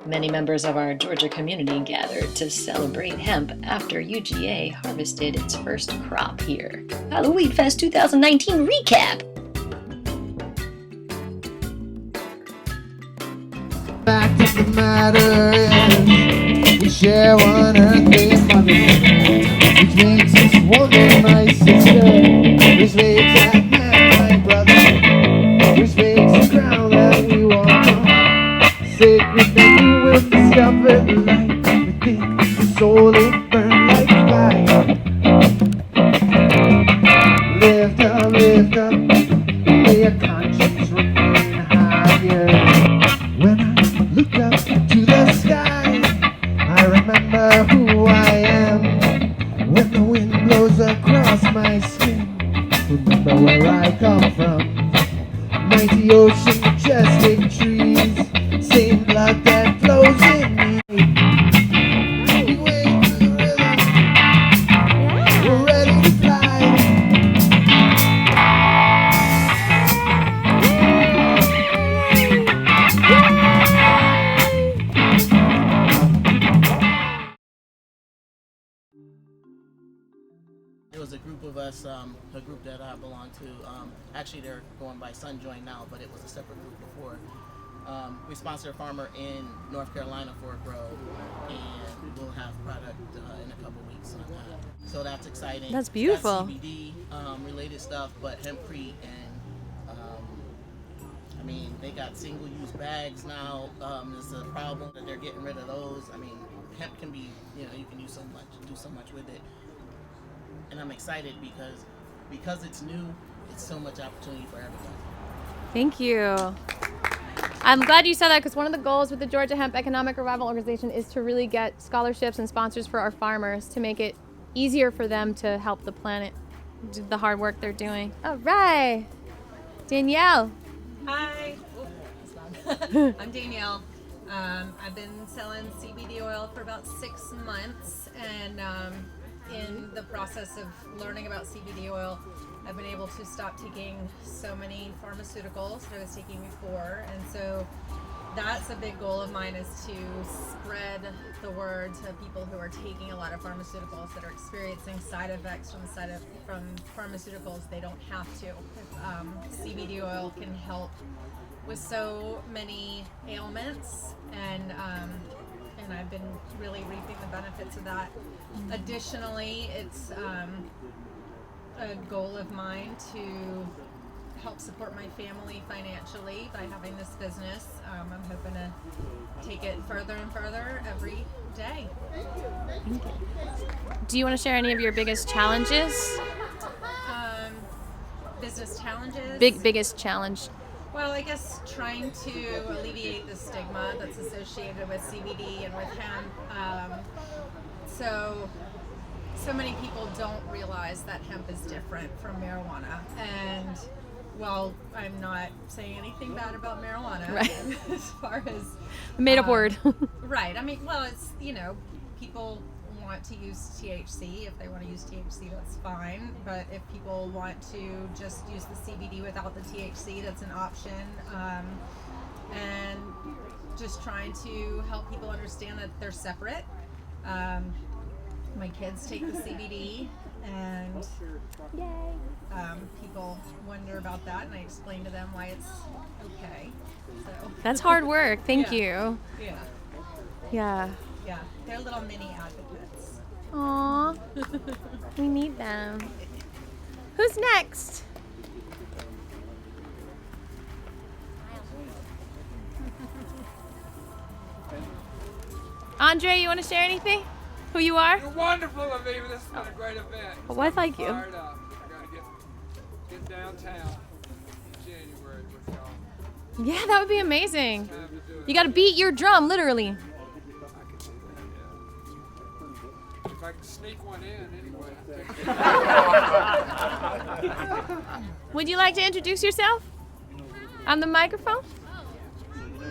Many members of our Georgia community gathered to celebrate hemp after UGA harvested its first crop here. HalloWEED Fest 2019 recap! Fact of the matter is, we share one earthly mother, which makes us woman my sister, which makes that man my brother, which makes the ground that we walk on sacred, that you will discover the light within the soul. It burn like fire. Lift up, may your conscience remain higher. When I look up to the sky, I remember who I am. When the wind blows across my skin, remember where I come from. Mighty ocean, majestic trees, same blood that flows in me. We wade to the river, we're ready to fly. It was a group of us, a group that I belong to. Actually, they're going by Sunjoin now, but it was a separate group before. We sponsor a farmer in North Carolina for a grow, and we'll have product in a couple weeks on that. So that's exciting. That's beautiful. That's CBD related stuff, but hempcrete and I mean, they got single-use bags now. It's a problem that they're getting rid of those. I mean, hemp can be, you can use so much, do so much with it. And I'm excited because it's new, it's so much opportunity for everybody. Thank you. I'm glad you said that, because one of the goals with the Georgia Hemp Economic Revival Organization is to really get scholarships and sponsors for our farmers to make it easier for them to help the planet do the hard work they're doing. All right, Danielle. Hi, I'm Danielle. I've been selling CBD oil for about 6 months, and in the process of learning about CBD oil, I've been able to stop taking so many pharmaceuticals that I was taking before, and so that's a big goal of mine, is to spread the word to people who are taking a lot of pharmaceuticals, that are experiencing side effects from pharmaceuticals. They don't have to. CBD oil can help with so many ailments, and I've been really reaping the benefits of that. Additionally, it's a goal of mine to help support my family financially by having this business. I'm hoping to take it further and further every day. Do you want to share any of your biggest challenges? Business challenges? Biggest challenge. Well, I guess trying to alleviate the stigma that's associated with CBD and with hemp. So many people don't realize that hemp is different from marijuana. And while I'm not saying anything bad about marijuana, right, as far as made up word. Right. I mean, well, it's, people want to use THC. If they want to use THC, that's fine. But if people want to just use the CBD without the THC, that's an option. And just trying to help people understand that they're separate. My kids take the CBD, and people wonder about that, and I explain to them why it's okay. So that's hard work. Thank you. Yeah, they're little mini advocates. Aww. We need them. Who's next? Andre, you want to share anything? Who you are? You're wonderful, Aviva. This has been a great event. Well, thank you. Fired up. I gotta get downtown in January with y'all. Yeah, that would be amazing. Time to do it. You got to beat your drum, literally. I can do that, yeah. If I can sneak one in anyway. Would you like to introduce yourself on the microphone?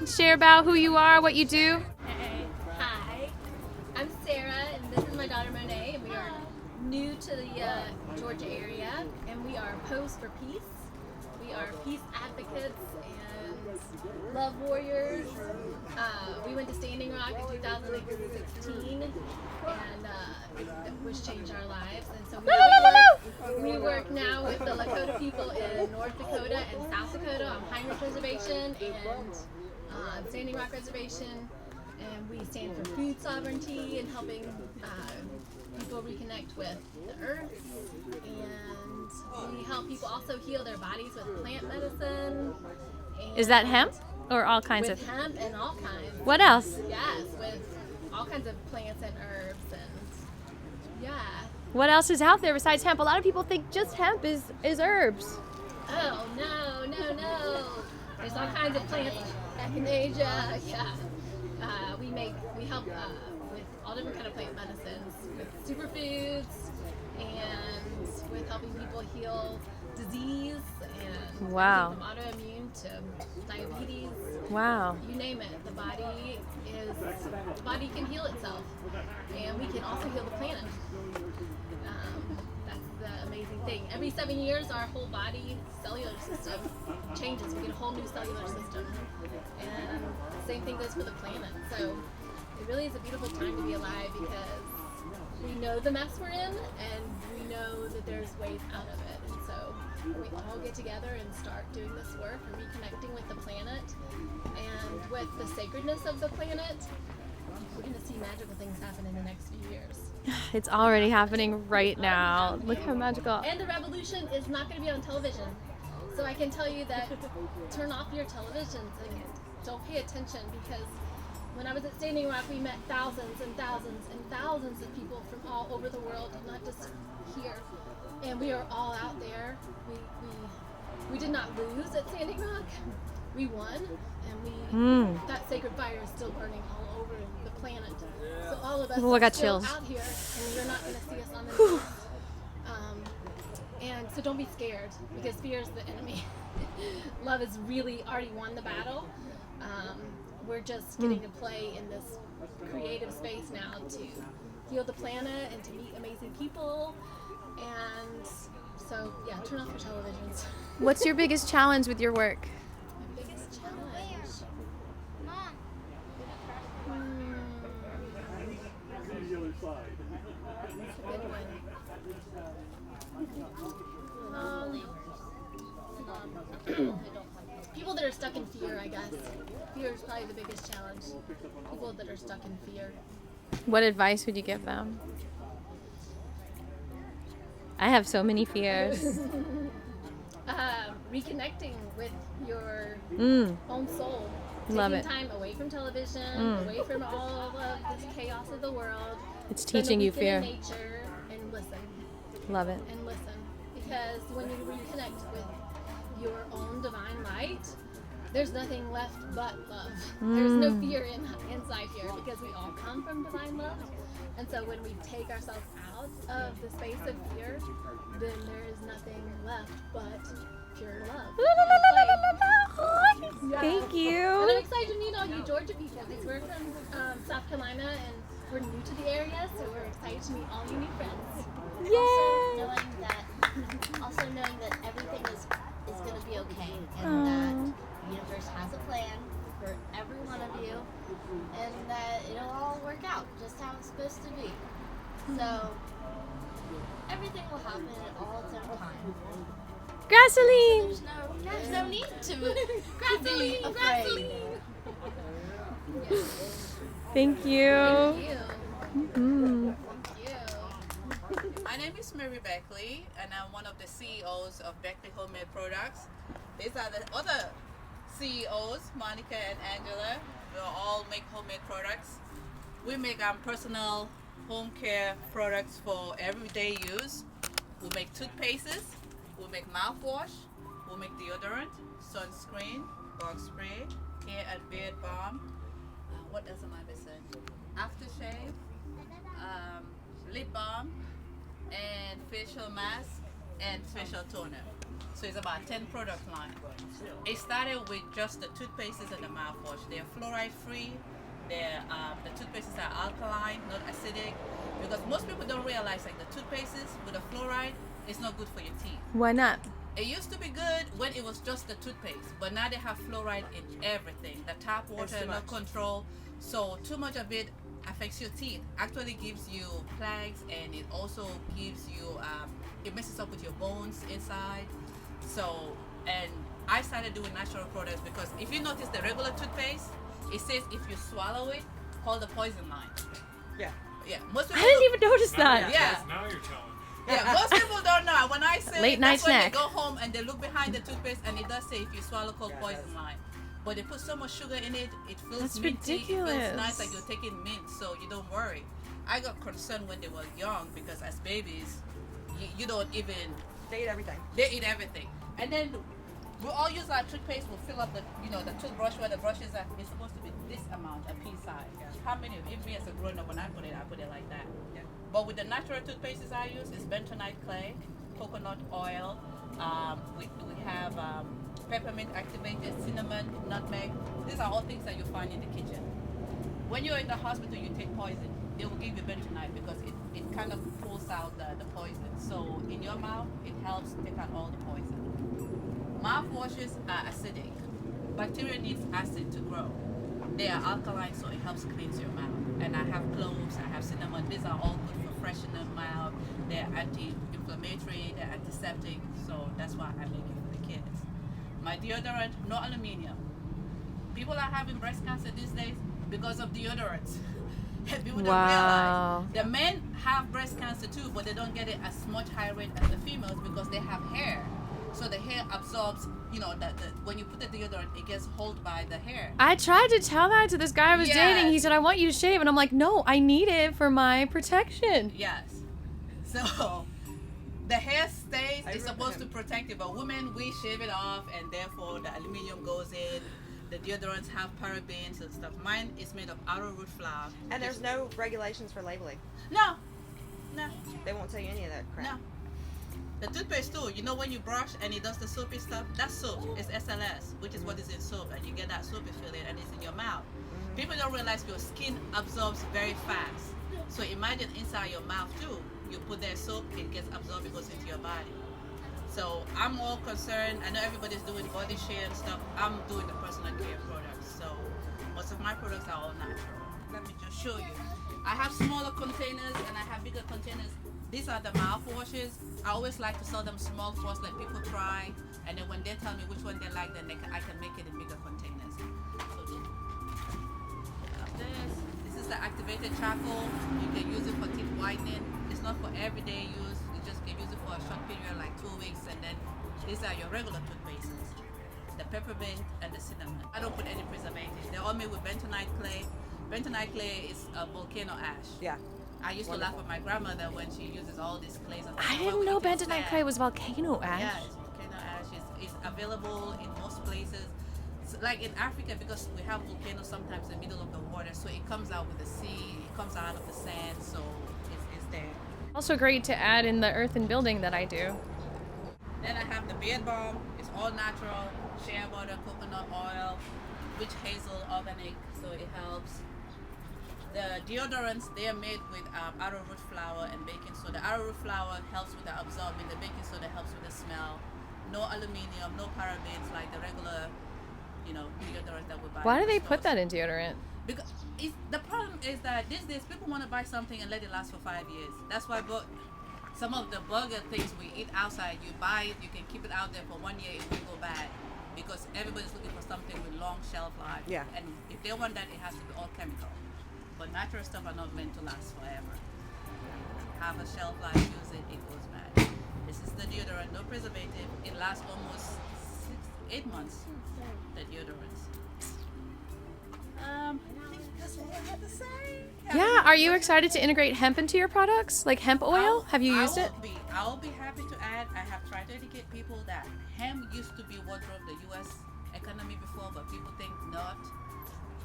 Share about who you are, what you do. Hi, I'm Sarah, and this is my daughter Monet, and we are new to the Georgia area, and we are opposed for peace. We are peace advocates, and Love Warriors. We went to Standing Rock in 2016, which changed our lives. And so we work now with the Lakota people in North Dakota and South Dakota on Heinrich Reservation and Standing Rock Reservation. And we stand for food sovereignty and helping people reconnect with the earth. And we help people also heal their bodies with plant medicine. Is that hemp or all kinds With of? hemp and all kinds. What else? Yes, with all kinds of plants and herbs and yeah. What else is out there besides hemp? A lot of people think just hemp is herbs. Oh no. There's all kinds of plants back in Asia. Yeah. We help with all different kind of plant medicines, with superfoods, and with helping people heal disease and Wow. everything from autoimmune to diabetes. Wow. You name it. The body can heal itself, and we can also heal the planet. That's the amazing thing. Every 7 years, our whole body cellular system changes. We get a whole new cellular system, and the same thing goes for the planet. So it really is a beautiful time to be alive because we know the mess we're in, and we know that there's ways out of it. And so we all get together and start doing this work and reconnecting with the planet and with the sacredness of the planet. We're going to see magical things happen in the next few years. It's already happening right now. Look how magical. And the revolution is not going to be on television. So I can tell you that turn off your televisions and don't pay attention, because when I was at Standing Rock, we met thousands and thousands and thousands of people from all over the world, not just here. And we are all out there. We did not lose at Standing Rock. We won, and that sacred fire is still burning all over the planet. So all of us Oh, I got are still chills. out here, and you're not going to see us on the news. And so don't be scared, because fear is the enemy. Love has really already won the battle. We're just getting to play in this creative space now to heal the planet and to meet amazing people. And so, yeah, turn off your televisions. What's your biggest challenge with your work? My biggest challenge. That's a good one. People that are stuck in fear, I guess. Fear is probably the biggest challenge. People that are stuck in fear. What advice would you give them? I have so many fears. Reconnecting with your own soul. Love Taking it. time away from television, away from all of this chaos of the world. It's Spend a teaching you weekend fear. in nature and listen. Love it. And listen. Because when you reconnect with your own divine light, there's nothing left but love. There's no fear inside here, because we all come from divine love. And so when we take ourselves out of the space of fear, then there is nothing left but pure love. Yeah. Thank you. And I'm excited to meet all you Georgia people, because we're from South Carolina and we're new to the area, so we're excited to meet all you new friends. Yay! Also knowing that everything is going to be okay, and that the universe has a plan for every one of you, and that it'll all work out just how it's supposed to be. So everything will happen at all its own time. Gasoline! There's no need to be afraid. Thank you. Thank you. Mm. My name is Mary Beckley, and I'm one of the CEOs of Beckley Homemade Products. These are the other CEOs, Monica and Angela. We all make homemade products. We make personal home care products for everyday use. We make toothpastes, we make mouthwash, we make deodorant, sunscreen, bug spray, hair and beard balm. What else am I missing? Aftershave, lip balm, and facial mask and facial toner. So it's about 10 product line. It started with just the toothpastes and the mouthwash. They're fluoride free. They're, the toothpastes are alkaline, not acidic. Because most people don't realize, like, the toothpastes with the fluoride is not good for your teeth. Why not? It used to be good when it was just the toothpaste, but now they have fluoride in everything. The tap water, no control. So too much of it affects your teeth. Actually gives you plaques, and it also gives you, it messes up with your bones inside. So, and I started doing natural products because if you notice the regular toothpaste, it says if you swallow it, call the poison line. Yeah. Yeah. Most I people didn't even notice that. Yeah. Now you're telling. Yeah, most people don't know. When I say Late night that's when snack. they go home and they look behind the toothpaste and it does say if you swallow cold poison line. But they put so much sugar in it, it feels That's minty, it ridiculous. feels nice like you're taking mint, so you don't worry. I got concerned when they were young because as babies, you don't even... They eat everything. They eat everything. And then we all use our toothpaste, we'll fill up the, the toothbrush where the brushes are. It's supposed to be this amount, a pea size. How many of me as a grown up, when I put it like that. Yeah. But with the natural toothpastes I use, it's bentonite clay, coconut oil. We have peppermint activated, cinnamon, nutmeg. These are all things that you find in the kitchen. When you're in the hospital, you take poison. They will give you bentonite because it kind of pulls out the poison. So in your mouth, it helps take out all the poison. Mouthwashes are acidic. Bacteria needs acid to grow. They are alkaline, so it helps cleanse your mouth. And I have cloves, I have cinnamon. These are all good for freshening the mouth. They're anti-inflammatory, they're antiseptic, so that's why I make it for the kids. My deodorant, no aluminum. People are having breast cancer these days because of deodorants. People don't realize. The men have breast cancer too, but they don't get it as much high rate as the females because they have hair. So the hair absorbs, when you put the deodorant, it gets held by the hair. I tried to tell that to this guy I was dating. He said, I want you to shave. And I'm like, no, I need it for my protection. Yes. So the hair stays, it's supposed to protect it, but women, we shave it off, and therefore the aluminum goes in. The deodorants have parabens and stuff. Mine is made of arrowroot flour. And there's no regulations for labeling. No. They won't tell you any of that crap. No. The toothpaste too, when you brush and it does the soapy stuff, that's soap. It's SLS, which is what is in soap, and you get that soapy feeling and it's in your mouth. People don't realize your skin absorbs very fast. So imagine inside your mouth too, you put that soap, it gets absorbed, it goes into your body. So I'm more concerned, I know everybody's doing body share and stuff, I'm doing the personal care products. So most of my products are all natural. Let me just show you. I have smaller containers and I have bigger containers. These are the mouthwashes. I always like to sell them small first, let people try, and then when they tell me which one they like, then I can make it in bigger containers. So this is the activated charcoal. You can use it for teeth whitening. It's not for everyday use. You just can use it for a short period, like 2 weeks, and then these are your regular toothpastes. The peppermint and the cinnamon. I don't put any preservatives. They're all made with bentonite clay. Bentonite clay is a volcano ash. Yeah. I used to laugh at my grandmother when she uses all these clays. I didn't know bentonite clay was volcano ash. Yeah, it's volcano ash. It's available in most places. So, like in Africa, because we have volcanoes sometimes in the middle of the water, so it comes out with the sea, it comes out of the sand, so it's there. Also great to add in the earth and building that I do. Then I have the beard balm. It's all natural, shea butter, coconut oil, witch hazel, organic, so it helps. The deodorants, they are made with arrowroot flour and baking soda. Arrowroot flour helps with the absorbing, the baking soda helps with the smell. No aluminum, no parabens like the regular, deodorant that we buy. Why do they put that in deodorant? Because the problem is that these days people want to buy something and let it last for 5 years. That's why some of the burger things we eat outside, you buy it, you can keep it out there for 1 year, it will go bad. Because everybody's looking for something with long shelf life. Yeah. And if they want that, it has to be all chemical. But natural stuff are not meant to last forever. Have a shelf life, use it, it goes bad. This is the deodorant, no preservative. It lasts almost 8 months, the deodorants. I think that's all I have to say. Yeah, are you excited to integrate hemp into your products? Like hemp oil? Have you used it? I'll be happy to add. I have tried to educate people that hemp used to be what drove the U.S. economy before, but people think not.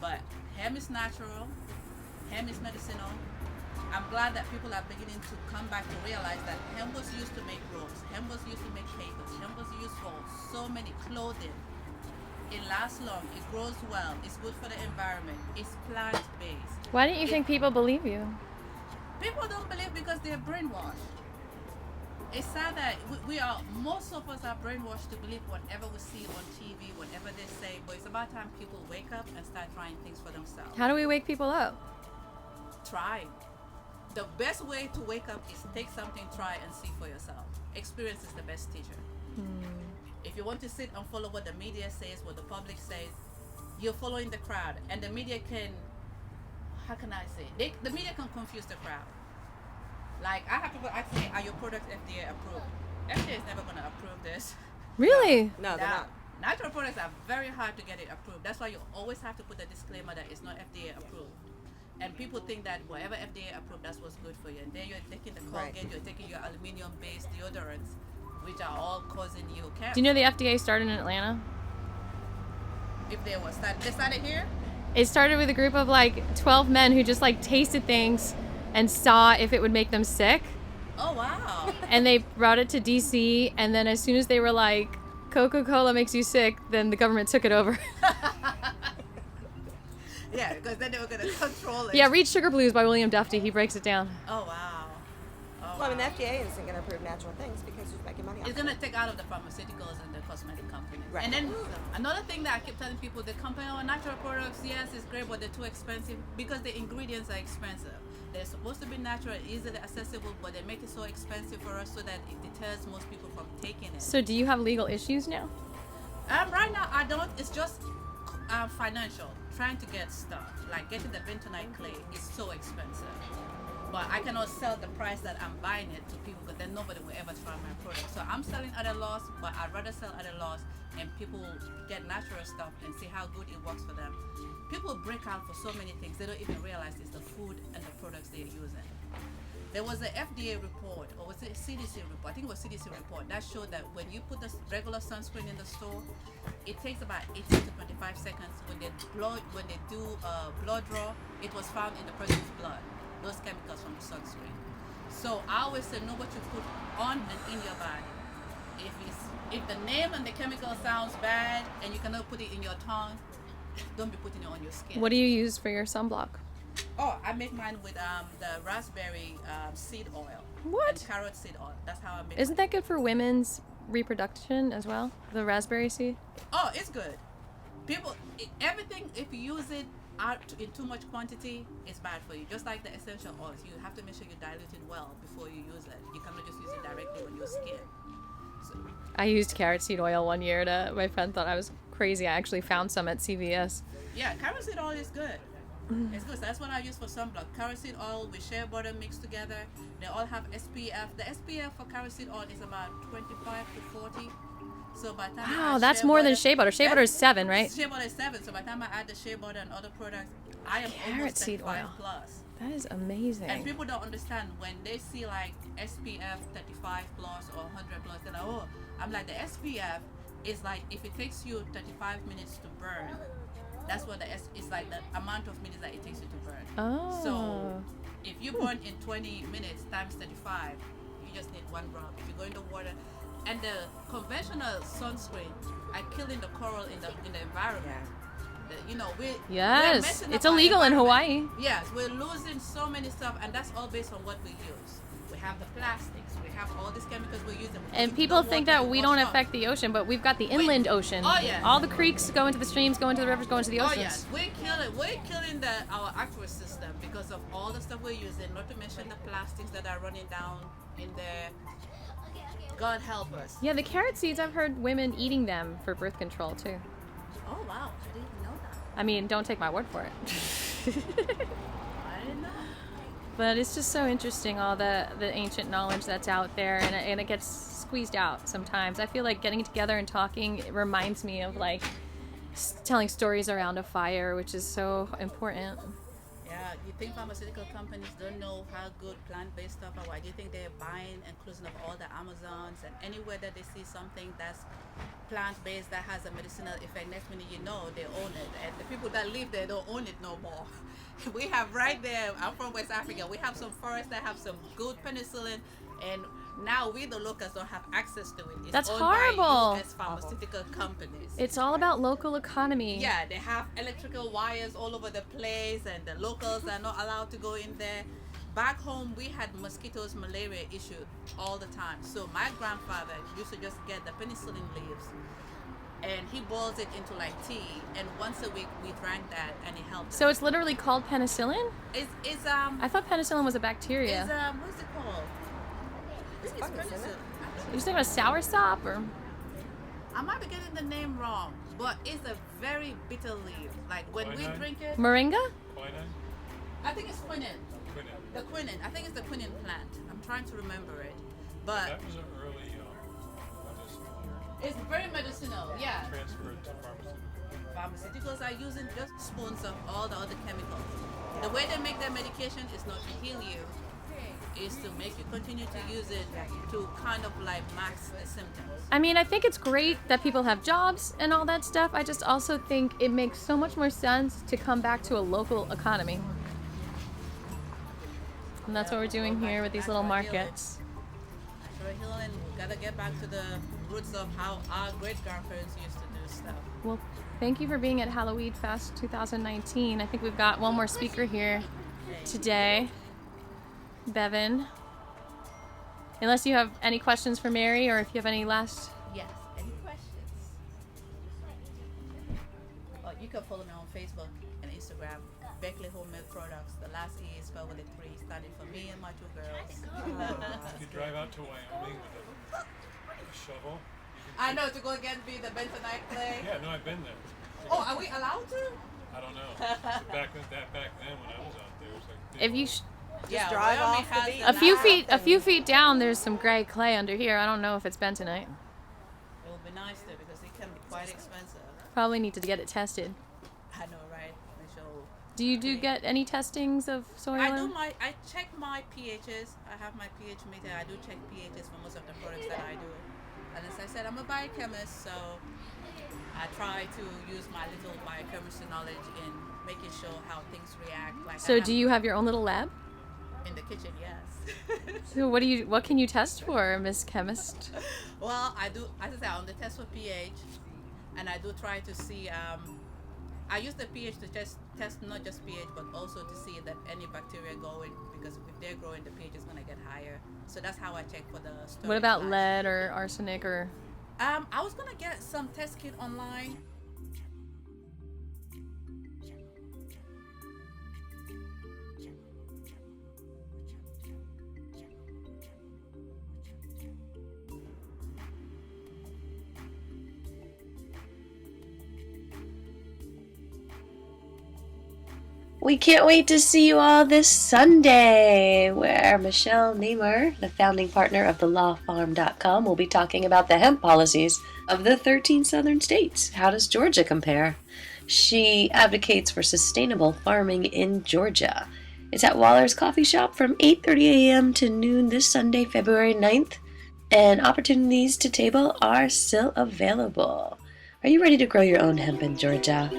But hemp is natural. Hemp is medicinal. I'm glad that people are beginning to come back to realize that hemp was used to make ropes. Hemp was used to make papers. Hemp was used for so many clothing. It lasts long. It grows well. It's good for the environment. It's plant-based. Why didn't you think people believe you? People don't believe because they're brainwashed. it's sad that most of us are brainwashed to believe whatever we see on TV, whatever they say, but it's about time people wake up and start trying things for themselves. How do we wake people up? Try. The best way to wake up is take something, try, and see for yourself. Experience is the best teacher. If you want to sit and follow what the media says, what the public says, you're following the crowd, and the media can, how can I say, the media can confuse the crowd. Like, I have people ask me, are your products FDA approved? FDA is never going to approve this. Really? No, they're not. Natural products are very hard to get it approved. That's why you always have to put a disclaimer that it's not FDA approved. And people think that whatever FDA approved, that's what's good for you. And then you're taking the Colgate, you're taking your aluminum-based deodorants, which are all causing you cancer. Do you know the FDA started in Atlanta? If they started here? It started with a group of like 12 men who just like tasted things and saw if it would make them sick. Oh, wow. And they brought it to DC, and then as soon as they were like, Coca-Cola makes you sick, then the government took it over. Yeah, because then they were going to control it. Yeah, read Sugar Blues by William Duffy. He breaks it down. Oh, wow. Well, I mean, the FDA isn't going to approve natural things because it's making money off It's it. going to take out of the pharmaceuticals and the cosmetic companies. Right. And then another thing that I keep telling people, the company, natural products, yes, it's great, but they're too expensive because the ingredients are expensive. They're supposed to be natural, easily accessible, but they make it so expensive for us so that it deters most people from taking it. So do you have legal issues now? Right now, I don't. It's just financial. Trying to get stuff. Like getting the bentonite clay is so expensive. But I cannot sell the price that I'm buying it to people because then nobody will ever try my product. So I'm selling at a loss, but I'd rather sell at a loss and people get natural stuff and see how good it works for them. People break out for so many things. They don't even realize it's the food and the products they're using. There was an FDA report, or was it a CDC report? I think it was CDC report that showed that when you put the regular sunscreen in the store, it takes about 18 to 25 seconds. When they do blood draw, it was found in the person's blood, those chemicals from the sunscreen. So I always say know what you put on and in your body. If the name and the chemical sounds bad and you cannot put it in your tongue, don't be putting it on your skin. What do you use for your sunblock? Oh, I make mine with the raspberry seed oil. What? And carrot seed oil. That's how I make Isn't that good for women's reproduction as well? The raspberry seed? Oh, it's good. Everything, if you use it out in too much quantity, it's bad for you. Just like the essential oils, you have to make sure you dilute it well before you use it. You cannot just use it directly on your skin. So, I used carrot seed oil one year my friend thought I was crazy. I actually found some at CVS. yeah, carrot seed oil is good. It's good. So that's what I use for sunblock. Carrot seed oil with shea butter mixed together. They all have SPF. The SPF for carrot seed oil is about 25 to 40. So by the time Wow, that's more than shea butter. Shea butter is 7, right? Shea butter is 7. So by the time I add the shea butter and other products, I am Carrot almost seed 35 oil. plus. That is amazing. And people don't understand when they see like SPF 35 plus or 100 plus, they're like, oh, I'm like, the SPF is like, if it takes you 35 minutes to burn, that's what it's like the amount of minutes that it takes you to burn. Oh. So if you burn in 20 minutes times 35, you just need 1 drop. If you go in the water, and the conventional sunscreen are killing the coral in the environment. Yes, we're it's illegal in Hawaii. Yes, we're losing so many stuff, and that's all based on what we use. We have the plastics, we have all these chemicals we're using. And people think that we don't affect the ocean, but we've got the inland ocean. Oh, yeah. All the creeks go into the streams, go into the rivers, go into the oceans. Oh yes, we're killing our aqua system because of all the stuff we're using. Not to mention the plastics that are running down in there. God help us. Yeah, the carrot seeds, I've heard women eating them for birth control too. Oh wow, I didn't know that. I mean, don't take my word for it. I didn't know. But it's just so interesting, all the ancient knowledge that's out there, and it gets squeezed out sometimes. I feel like getting together and talking, it reminds me of like telling stories around a fire, which is so important. Yeah, you think pharmaceutical companies don't know how good plant-based stuff are? Why do you think they're buying inclusion of all the Amazons and anywhere that they see something that's plant-based that has a medicinal effect, next minute you know they own it, and the people that live there don't own it no more. We have right there, I'm from West Africa, we have some forests that have some good penicillin, and now we the locals don't have access to it. It's That's owned horrible. by US pharmaceutical companies. It's all about local economy. Yeah, they have electrical wires all over the place, and the locals are not allowed to go in there. back home we had mosquitoes, malaria issue all the time. So my grandfather used to just get the penicillin leaves and he boils it into like tea, and once a week we drank that and it helped. So it's literally called penicillin? It's I thought penicillin was a bacteria. What's it called? I think it's penicillin. You saying about soursop or? I might be getting the name wrong, but it's a very bitter leaf. Like when we drink it. Moringa? Quinine? I think it's quinine. Quinine. The quinine. I think it's the quinine plant. I'm trying to remember it, but That was an early medicinal area. it's very medicinal. Yeah. Transferred to pharmaceutical. Pharmaceuticals are using just spoons of all the other chemicals. The way they make their medication is not to heal you, is to make you continue to use it to kind of like mask the symptoms. I mean, I think it's great that people have jobs and all that stuff. I just also think it makes so much more sense to come back to a local economy. And that's what we're doing here with these little markets. Natural healing, we gotta get back to the roots of how our great grandparents used to do stuff. Well, thank you for being at HalloWEED Fest 2019. I think we've got one more speaker here today. Bevan. Unless you have any questions for Mary, or if you have any last... Yes, any questions? Oh, you can follow me on Facebook and Instagram. Beckley Homemade Products. The last E is spelled with a 3, standing for me and my 2 girls. If you drive out to Wyoming with a shovel, I know, to go get me the bentonite clay. yeah, no, I've been there. Oh, are we allowed to? I don't know. Back then when I was out there, it was like If you... Yeah, drive Wyoming off the has beach. A few feet down, there's some gray clay under here. I don't know if it's bentonite. It would be nice there because it can be quite expensive. Probably need to get it tested. I know, right? Do you get any testings of soil? I check my pHs. I have my pH meter. I do check pHs for most of the products that I do. And as I said, I'm a biochemist, so I try to use my little biochemistry knowledge in making sure how things react. Like So do you have your own little lab? In the kitchen, yes. So what can you test for, Miss Chemist? Well, I do, as I say, on the test for pH, and I do try to see, I use the pH to test not just pH, but also to see that any bacteria growing, because if they're growing, the pH is going to get higher. So that's how I check for the storage. What about lead or arsenic or? I was going to get some test kit online. We can't wait to see you all this Sunday, where Michelle Namer, the founding partner of thelawfarm.com, will be talking about the hemp policies of the 13 southern states. How does Georgia compare? She advocates for sustainable farming in Georgia. It's at Waller's Coffee Shop from 8:30 a.m. to noon this Sunday, February 9th, and opportunities to table are still available. Are you ready to grow your own hemp in Georgia?